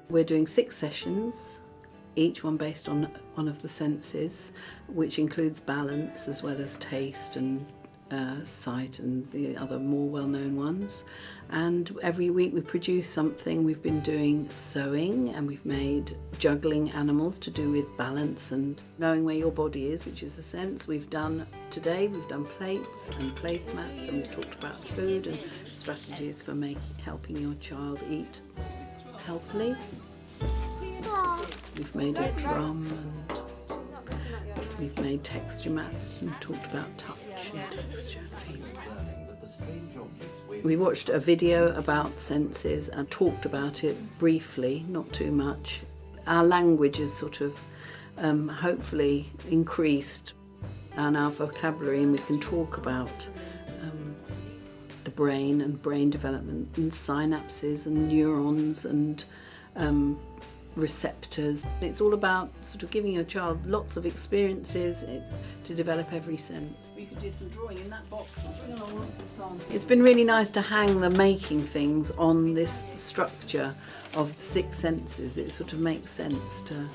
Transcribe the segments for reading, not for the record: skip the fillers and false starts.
We're doing 6 sessions, each one based on one of the senses, which includes balance as well as taste and sight and the other more well-known ones. And every week we produce something. We've been doing sewing, and we've made juggling animals to do with balance and knowing where your body is, which is a sense. Today we've done plates and placemats, and we've talked about food and strategies for helping your child eat healthily. We've made a drum, and we've made texture mats and talked about touch and texture and feeling. We watched a video about senses and talked about it briefly, not too much. Our language has sort of hopefully increased, and our vocabulary, and we can talk about the brain and brain development and synapses and neurons and receptors. It's all about sort of giving your child lots of experiences to develop every sense. You could do some drawing in that box and bring along lots of songs. It's been really nice to hang the making things on this structure of the 6 senses. It sort of makes sense to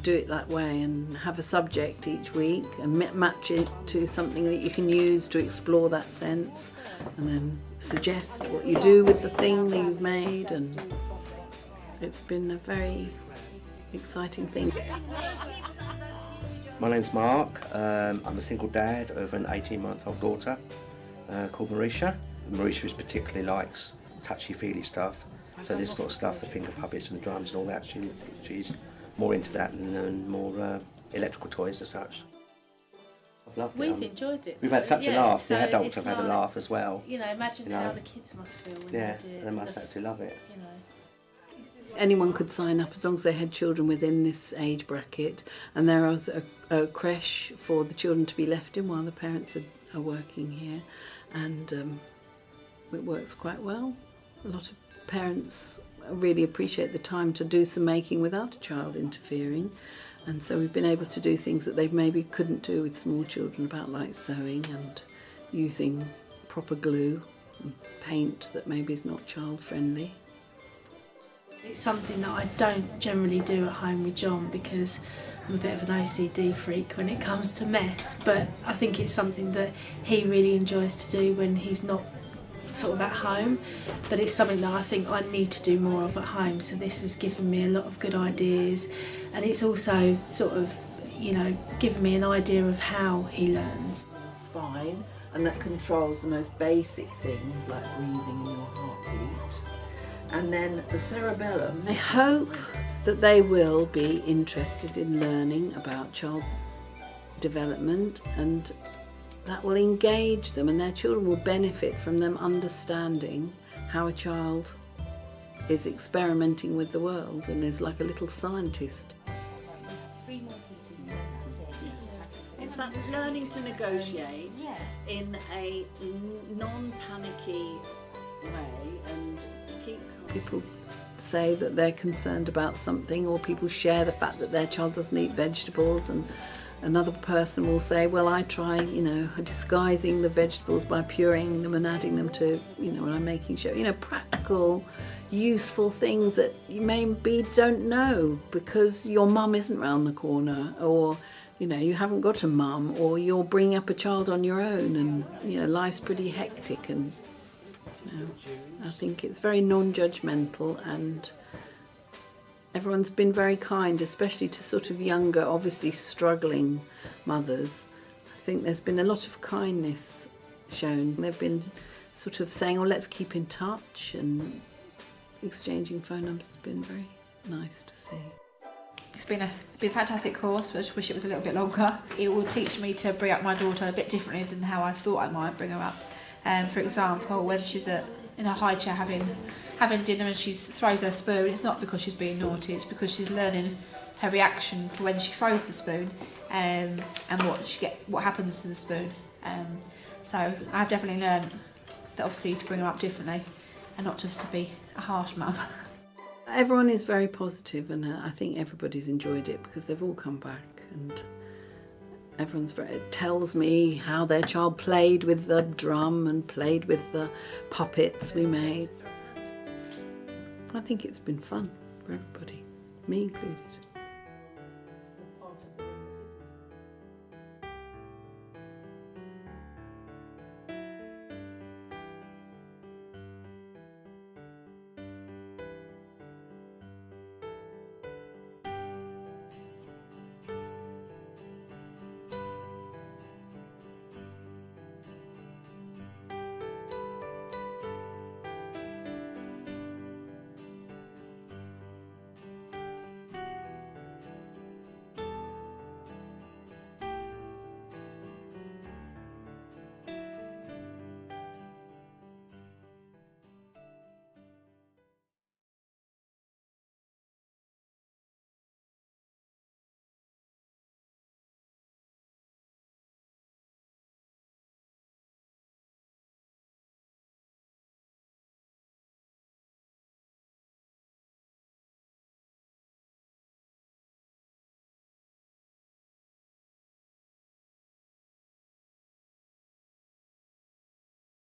do it that way and have a subject each week and match it to something that you can use to explore that sense, and then suggest what you do with the thing that you've made. And it's been a very exciting thing. My name's Mark. I'm a single dad of an 18-month-old daughter called Marisha. Marisha particularly likes touchy-feely stuff, so this sort of stuff, the finger puppets and the drums and all that, she's more into that and more electrical toys as such. I've loved it. We've enjoyed it. We've had such a laugh. So the adults have had a laugh as well. Imagine how the kids must feel when they do it. They must actually love it. Anyone could sign up as long as they had children within this age bracket, and there was a creche for the children to be left in while the parents are working here, and it works quite well. A lot of parents really appreciate the time to do some making without a child interfering, and so we've been able to do things that they maybe couldn't do with small children, about like sewing and using proper glue and paint that maybe is not child friendly. It's something that I don't generally do at home with John because I'm a bit of an OCD freak when it comes to mess, but I think it's something that he really enjoys to do when he's not sort of at home, but it's something that I think I need to do more of at home, so this has given me a lot of good ideas, and it's also sort of, given me an idea of how he learns. Spine, and that controls the most basic things like breathing and your heartbeat. And then the cerebellum. I hope that they will be interested in learning about child development, and that will engage them, and their children will benefit from them understanding how a child is experimenting with the world and is like a little scientist. It's that learning to negotiate in a non-panicky way, and people say that they're concerned about something, or people share the fact that their child doesn't eat vegetables, and another person will say, well, I try, disguising the vegetables by pureeing them and adding them to, when I'm making practical, useful things that you maybe don't know because your mum isn't round the corner, or, you haven't got a mum, or you're bringing up a child on your own, and, life's pretty hectic, and, I think it's very non-judgmental, and everyone's been very kind, especially to sort of younger, obviously struggling mothers. I think there's been a lot of kindness shown. They've been sort of saying, let's keep in touch, and exchanging phone numbers has been very nice to see. It's been a fantastic course, but I just wish it was a little bit longer. It will teach me to bring up my daughter a bit differently than how I thought I might bring her up. For example, when she's in a high chair having dinner and she throws her spoon, it's not because she's being naughty, it's because she's learning her reaction for when she throws the spoon, and what happens to the spoon. So I've definitely learned that obviously to bring her up differently and not just to be a harsh mum. Everyone is very positive, and I think everybody's enjoyed it because they've all come back, and it tells me how their child played with the drum and played with the puppets we made. I think it's been fun for everybody, me included.